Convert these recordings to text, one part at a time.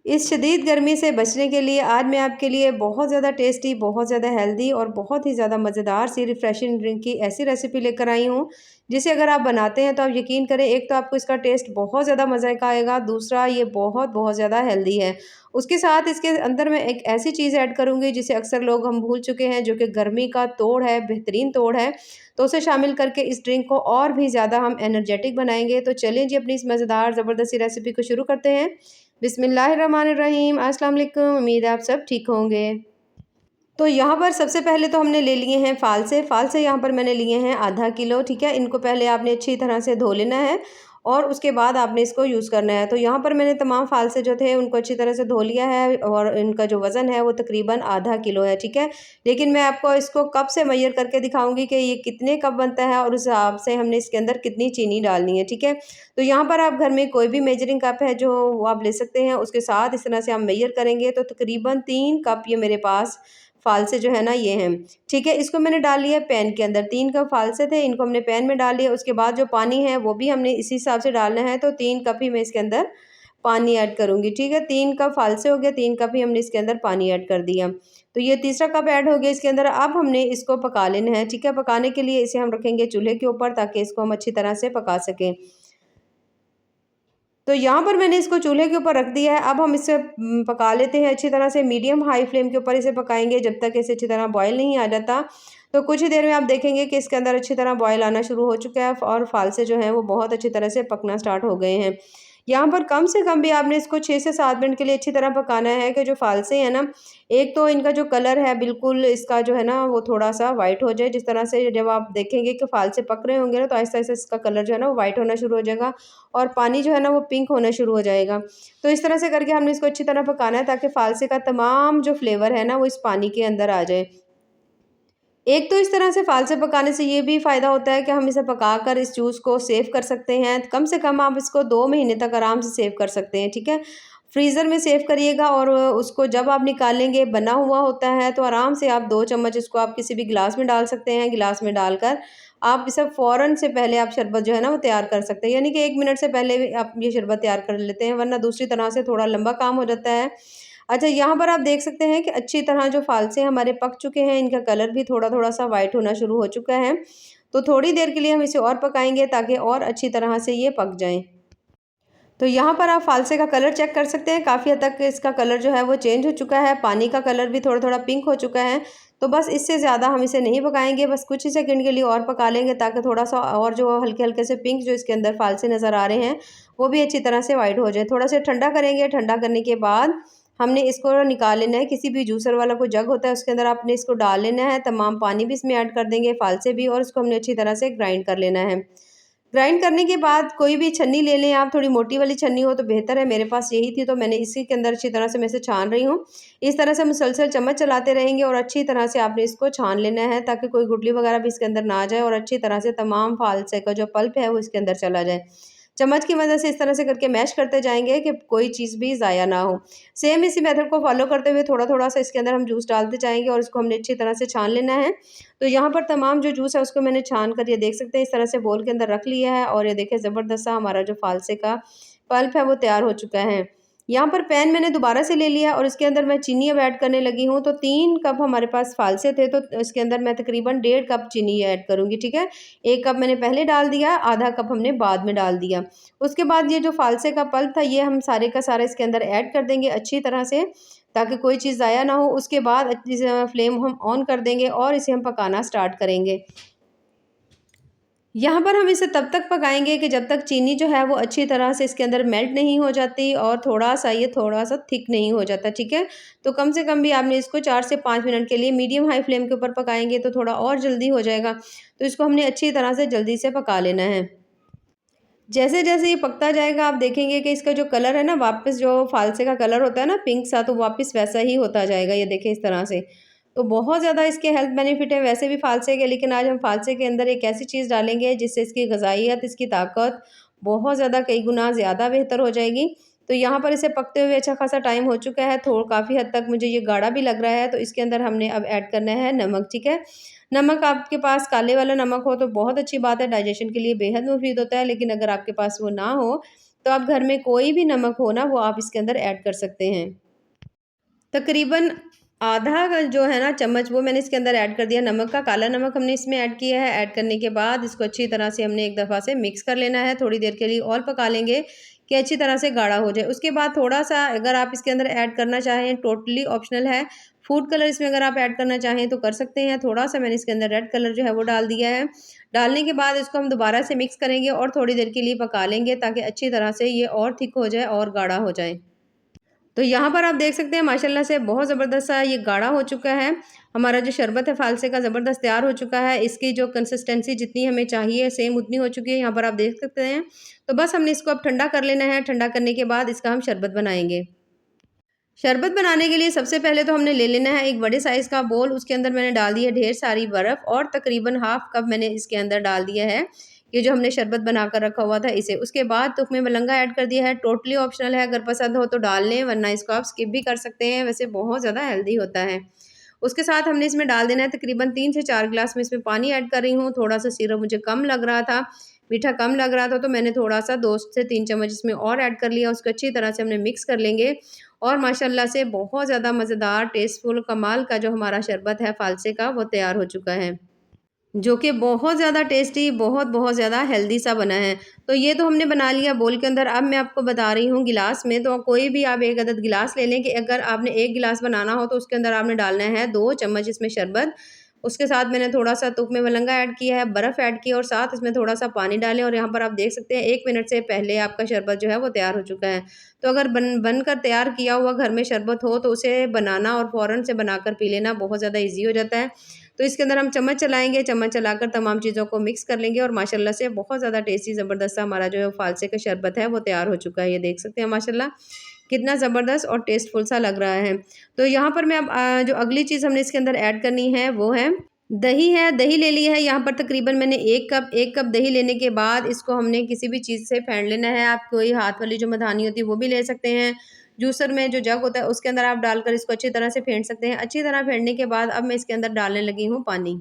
इस शदीद गर्मी से बचने के लिए आज मैं आपके लिए बहुत ज़्यादा टेस्टी, बहुत ज़्यादा हेल्दी और बहुत ही ज़्यादा मज़ेदार सी रिफ़्रेशिंग ड्रिंक की ऐसी रेसिपी लेकर आई हूँ, जिसे अगर आप बनाते हैं तो आप यकीन करें, एक तो आपको इसका टेस्ट बहुत ज़्यादा मज़े का आएगा, दूसरा ये बहुत ज़्यादा हेल्दी है। उसके साथ इसके अंदर मैं एक ऐसी चीज़ ऐड करूँगी जिसे अक्सर लोग हम भूल चुके हैं, जो कि गर्मी का तोड़ है, बेहतरीन तोड़ है। तो उसे शामिल करके इस ड्रिंक को और भी ज़्यादा हम एनर्जेटिक बनाएँगे। तो चलिए जी, अपनी इस मज़ेदार ज़बरदस्त सी रेसिपी को शुरू करते हैं। बिस्मिल्लाहिर्रहमानिर्रहीम, अस्सलाम वालेकुम। उम्मीद है आप सब ठीक होंगे। तो यहाँ पर सबसे पहले तो हमने ले लिए हैं फ़ालसे। फ़ालसे यहाँ पर मैंने लिए हैं आधा किलो, ठीक है? इनको पहले आपने अच्छी तरह से धो लेना है और उसके बाद आपने इसको यूज़ करना है। तो यहाँ पर मैंने तमाम फ़ालसे जो थे उनको अच्छी तरह से धो लिया है और इनका जो वज़न है वो तकरीबन आधा किलो है, ठीक है? लेकिन मैं आपको इसको कप से मेज़र करके दिखाऊँगी कि ये कितने कप बनता है और उस हिसाब से हमने इसके अंदर कितनी चीनी डालनी है, ठीक है? तो यहाँ पर आप घर में कोई भी मेजरिंग कप है जो वो आप ले सकते हैं, उसके साथ इस तरह से आप मेज़र करेंगे तो तकरीबन 3 कप ये मेरे पास फ़ालसे जो है ना ये हैं, ठीक है? इसको मैंने डाल लिया पैन के अंदर, 3 कप फ़ालसे थे, इनको हमने पैन में डाल लिया। उसके बाद जो पानी है वो भी हमने इसी हिसाब से डालना है, तो 3 कप ही मैं इसके अंदर पानी ऐड करूँगी, ठीक है? 3 कप फ़ालसे हो गए, 3 कप ही हमने इसके अंदर पानी ऐड कर दिया। तो ये तीसरा कप ऐड हो गया इसके अंदर। अब हमने इसको पका लेना है, ठीक है? पकाने के लिए इसे हम रखेंगे चूल्हे के ऊपर ताकि इसको हम अच्छी तरह से पका सकें। तो यहाँ पर मैंने इसको चूल्हे के ऊपर रख दिया है। अब हम इसे पका लेते हैं अच्छी तरह से, मीडियम हाई फ्लेम के ऊपर इसे पकाएँगे जब तक इसे अच्छी तरह बॉयल नहीं आ जाता। तो कुछ ही देर में आप देखेंगे कि इसके अंदर अच्छी तरह बॉयल आना शुरू हो चुका है और फ़ालसे जो हैं वो बहुत अच्छी तरह से पकना स्टार्ट हो गए हैं। यहाँ पर कम से कम भी आपने इसको 6 से 7 मिनट के लिए अच्छी तरह पकाना है कि जो फ़ालसे हैं ना, एक तो इनका जो कलर है बिल्कुल इसका जो है ना वो थोड़ा-सा व्हाइट हो जाए। जिस तरह से जब आप देखेंगे कि फ़ालसे पक रहे होंगे ना, तो आहिस्ता-आहिस्ता इसका कलर जो है ना वो व्हाइट होना शुरू हो जाएगा और पानी जो है ना वो पिंक होना शुरू हो जाएगा। तो इस तरह से करके हमने इसको अच्छी तरह पकाना है ताकि फ़ालसे का तमाम जो फ्लेवर है ना वो इस पानी के अंदर आ जाए। एक तो इस तरह से फ़ालसे पकाने से ये भी फ़ायदा होता है कि हम इसे पकाकर इस जूस को सेव कर सकते हैं। कम से कम आप इसको 2 महीने तक आराम से सेव कर सकते हैं, ठीक है? फ्रीज़र में सेव करिएगा और उसको जब आप निकालेंगे बना हुआ होता है तो आराम से आप 2 चम्मच इसको आप किसी भी गिलास में डाल सकते हैं। गिलास में डालकर आप इसे फ़ौरन से पहले आप शरबत जो है ना वो तैयार कर सकते हैं। यानी कि 1 मिनट से पहले भी आप ये शरबत तैयार कर लेते हैं, वरना दूसरी तरह से थोड़ा लंबा काम हो जाता है। अच्छा, यहाँ पर आप देख सकते हैं कि अच्छी तरह जो फ़ालसे हमारे पक चुके हैं, इनका कलर भी थोड़ा-थोड़ा सा वाइट होना शुरू हो चुका है। तो थोड़ी देर के लिए हम इसे और पकाएँगे ताकि और अच्छी तरह से ये पक जाएँ। तो यहाँ पर आप फ़ालसे का कलर चेक कर सकते हैं, काफ़ी हद तक इसका कलर जो है वो चेंज हो चुका है, पानी का कलर भी थोड़ा-थोड़ा पिंक हो चुका है। तो बस इससे ज़्यादा हम इसे नहीं पकाएँगे, बस कुछ ही सेकंड के लिए और पका लेंगे ताकि थोड़ा-सा और जो हल्के-हल्के से पिंक जो इसके अंदर फ़ालसे नज़र आ रहे हैं, वो भी अच्छी तरह से व्हाइट हो जाए। थोड़ा-सा ठंडा करेंगे, ठंडा करने के बाद हमने इसको निकाल लेना है, किसी भी जूसर वाला कोई जग होता है उसके अंदर आपने इसको डाल लेना है, तमाम पानी भी इसमें ऐड कर देंगे, फ़ालसे भी, और इसको हमने अच्छी तरह से ग्राइंड कर लेना है। ग्राइंड करने के बाद कोई भी छन्नी ले लें आप, थोड़ी मोटी वाली छन्नी हो तो बेहतर है। मेरे पास यही थी तो मैंने इसी के अंदर अच्छी तरह से मैं इसे छान रही हूँ। इस तरह से मुसलसल चम्मच चलाते रहेंगे और अच्छी तरह से आपने इसको छान लेना है ताकि कोई गुठली वगैरह भी इसके अंदर ना आ जाए और अच्छी तरह से तमाम फ़ालसे का जो पल्प है वो इसके अंदर चला जाए। चम्मच की मदद से इस तरह से करके मैश करते जाएँगे कि कोई चीज़ भी ज़ाया ना हो। सेम इसी मेथड को फ़ॉलो करते हुए थोड़ा-थोड़ा सा इसके अंदर हम जूस डालते जाएँगे और इसको हमने अच्छी तरह से छान लेना है। तो यहाँ पर तमाम जो जूस है उसको मैंने छान कर ये देख सकते हैं इस तरह से बोल के अंदर रख लिया है और ये देखिए ज़बरदस्त सा हमारा जो फ़ालसे का पल्प है वो तैयार हो चुका है। यहाँ पर पैन मैंने दोबारा से ले लिया और इसके अंदर मैं चीनी अब ऐड करने लगी हूँ। तो 3 कप हमारे पास फ़ालसे थे तो इसके अंदर मैं तकरीबन 1.5 कप चीनी ऐड करूँगी, ठीक है? 1 कप मैंने पहले डाल दिया, आधा कप हमने बाद में डाल दिया। उसके बाद ये जो फ़ालसे का पल्प था ये हम सारे का सारा इसके अंदर ऐड कर देंगे अच्छी तरह से, ताकि कोई चीज़ ज़ाया ना हो। उसके बाद अच्छी से फ्लेम हम ऑन कर देंगे और इसे हम पकाना स्टार्ट करेंगे। यहाँ पर हम इसे तब तक पकाएँगे कि जब तक चीनी जो है वो अच्छी तरह से इसके अंदर मेल्ट नहीं हो जाती और थोड़ा-सा थिक नहीं हो जाता, ठीक है? तो कम से कम भी आपने इसको 4 से 5 मिनट के लिए मीडियम हाई फ्लेम के ऊपर पकाएँगे तो थोड़ा और जल्दी हो जाएगा। तो इसको हमने अच्छी तरह से जल्दी से पका लेना है। जैसे-जैसे ये पकता जाएगा आप देखेंगे कि इसका जो कलर है ना, वापस जो फ़ालसे का कलर होता है ना पिंक सा, तो वापस वैसा ही होता जाएगा, ये देखें इस तरह से। तो बहुत ज़्यादा इसके हेल्थ बेनिफिट है वैसे भी फ़ालसे के, लेकिन आज हम फ़ालसे के अंदर एक ऐसी चीज़ डालेंगे जिससे इसकी ग़िज़ाइयत, इसकी ताकत बहुत ज़्यादा कई गुना ज़्यादा बेहतर हो जाएगी। तो यहाँ पर इसे पकते हुए अच्छा खासा टाइम हो चुका है, काफ़ी हद तक मुझे ये गाढ़ा भी लग रहा है, तो इसके अंदर हमने अब ऐड करना है नमक, ठीक है? नमक आपके पास काले वाला नमक हो तो बहुत अच्छी बात है, डाइजेशन के लिए बेहद मुफ़ीद होता है, लेकिन अगर आपके पास वो ना हो, तो आप घर में कोई भी नमक हो ना, वो आप इसके अंदर ऐड कर सकते हैं। तकरीबन आधा जो है ना चम्मच, वो मैंने इसके अंदर ऐड कर दिया नमक का। काला नमक हमने इसमें ऐड किया है। ऐड करने के बाद इसको अच्छी तरह से हमने एक दफ़ा से मिक्स कर लेना है। थोड़ी देर के लिए और पका लेंगे कि अच्छी तरह से गाढ़ा हो जाए। उसके बाद थोड़ा-सा अगर आप इसके अंदर ऐड करना चाहें, टोटली ऑप्शनल है, फूड कलर इसमें अगर आप ऐड करना चाहें तो कर सकते हैं। थोड़ा-सा मैंने इसके अंदर रेड कलर जो है वो डाल दिया है। डालने के बाद इसको हम दोबारा से मिक्स करेंगे और थोड़ी देर के लिए पका लेंगे ताकि अच्छी तरह से ये और थिक हो जाए और गाढ़ा हो जाए। तो यहाँ पर आप देख सकते हैं माशाल्लाह से बहुत ज़बरदस्त सा ये गाढ़ा हो चुका है। हमारा जो शरबत है फ़ालसे का ज़बरदस्त तैयार हो चुका है। इसकी जो कंसिस्टेंसी जितनी हमें चाहिए सेम उतनी हो चुकी है, यहाँ पर आप देख सकते हैं। तो बस हमने इसको अब ठंडा कर लेना है। ठंडा करने के बाद इसका हम शरबत बनाएँगे। शरबत बनाने के लिए सबसे पहले तो हमने ले लेना है एक बड़े साइज़ का बोल। उसके अंदर मैंने डाल दी है ढेर सारी बर्फ़ और तकरीबन हाफ़ कप मैंने इसके अंदर डाल दिया है, ये जो हमने शरबत बनाकर रखा हुआ था इसे। उसके बाद तुक़-ए मलंगा ऐड कर दिया है, टोटली ऑप्शनल है, अगर पसंद हो तो डाल लें वरना इसको आप स्किप भी कर सकते हैं, वैसे बहुत ज़्यादा हेल्दी होता है। उसके साथ हमने इसमें डाल देना है तकरीबन 3 से 4 गिलास मैं इसमें पानी ऐड कर रही हूँ। थोड़ा-सा सिरप मुझे कम लग रहा था, मीठा कम लग रहा था, तो मैंने थोड़ा-सा 2 से 3 चम्मच इसमें और ऐड कर लिया। उसको अच्छी तरह से हमने मिक्स कर लेंगे और माशाल्लाह से बहुत ज़्यादा मज़ेदार, टेस्टफुल, कमाल का जो हमारा शरबत है फ़ालसे का, वो तैयार हो चुका है। जो कि बहुत ज़्यादा टेस्टी, बहुत ज़्यादा हेल्दी सा बना है। तो ये तो हमने बना लिया बोल के अंदर। अब मैं आपको बता रही हूँ गिलास में, तो कोई भी आप 1 अदद गिलास ले लें कि अगर आपने 1 गिलास बनाना हो तो उसके अंदर आपने डालना है 2 चम्मच इसमें शरबत। उसके साथ मैंने थोड़ा-सा तुक़-ए मलंगा ऐड किया है, बर्फ़ ऐड की और साथ इसमें थोड़ा-सा पानी डालें और यहाँ पर आप देख सकते हैं 1 मिनट से पहले आपका शरबत जो है वो तैयार हो चुका है। तो अगर बनकर तैयार किया हुआ घर में शरबत हो तो उसे बनाना और फ़ौरन से बनाकर पी लेना बहुत ज़्यादा ईज़ी हो जाता है। तो इसके अंदर हम चम्मच चलाएँगे, चम्मच चलाकर तमाम चीज़ों को मिक्स कर लेंगे और माशाल्लाह से बहुत ज़्यादा टेस्टी ज़बरदस्त सा हमारा जो है फ़ालसे का शरबत है वो तैयार हो चुका है। ये देख सकते हैं माशाल्लाह कितना ज़बरदस्त और टेस्टफुल सा लग रहा है। तो यहाँ पर मैं अब जो अगली चीज़ हमने इसके अंदर ऐड करनी है वो है दही है। दही ले ली है यहाँ पर तकरीबन मैंने 1 कप दही लेने के बाद इसको हमने किसी भी चीज़ से फेंट लेना है। आप कोई हाथ वाली जो मधानी होती है वो भी ले सकते हैं। जूसर में जो जग होता है उसके अंदर आप डालकर इसको अच्छी तरह से फेंट सकते हैं। अच्छी तरह फेंटने के बाद अब मैं इसके अंदर डालने लगी हूँ पानी।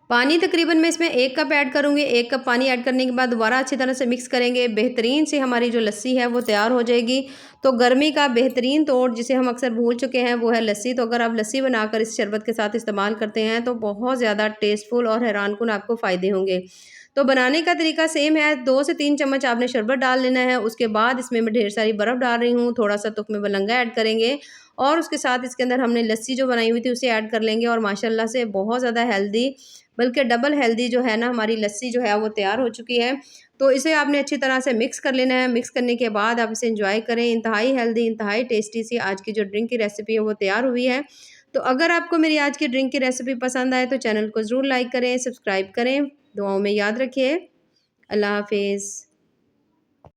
पानी तकरीबन मैं इसमें 1 कप ऐड करूँगी। 1 कप पानी ऐड करने के बाद दोबारा अच्छी तरह से मिक्स करेंगे। बेहतरीन सी हमारी जो लस्सी है वो तैयार हो जाएगी। तो गर्मी का बेहतरीन तोड़ जिसे हम अक्सर भूल चुके हैं वो है लस्सी। तो अगर आप लस्सी बनाकर इस शरबत के साथ इस्तेमाल करते हैं तो बहुत ज़्यादा टेस्टफुल और हैरानकुन आपको फ़ायदे होंगे। तो बनाने का तरीका सेम है, 2 से 3 चम्मच आपने शरबत डाल लेना है। उसके बाद इसमें मैं ढेर सारी बर्फ़ डाल रही हूँ, थोड़ा-सा तुक़-ए मलंगा ऐड करेंगे और उसके साथ इसके अंदर हमने लस्सी जो बनाई हुई थी उसे ऐड कर लेंगे और माशाल्लाह से बहुत ज़्यादा हेल्दी, बल्कि डबल हेल्दी जो है ना हमारी लस्सी जो है वो तैयार हो चुकी है। तो इसे आपने अच्छी तरह से मिक्स कर लेना है। मिक्स करने के बाद आप इसे एंजॉय करें। इंतहाई हेल्दी, इंतहाई टेस्टी सी आज की जो ड्रिंक की रेसिपी है वो तैयार हुई है। तो अगर आपको मेरी आज की ड्रिंक की रेसिपी पसंद आए तो चैनल को ज़रूर लाइक करें, सब्सक्राइब करें। दुआओं में याद रखिए। अल्लाह हाफ़िज़।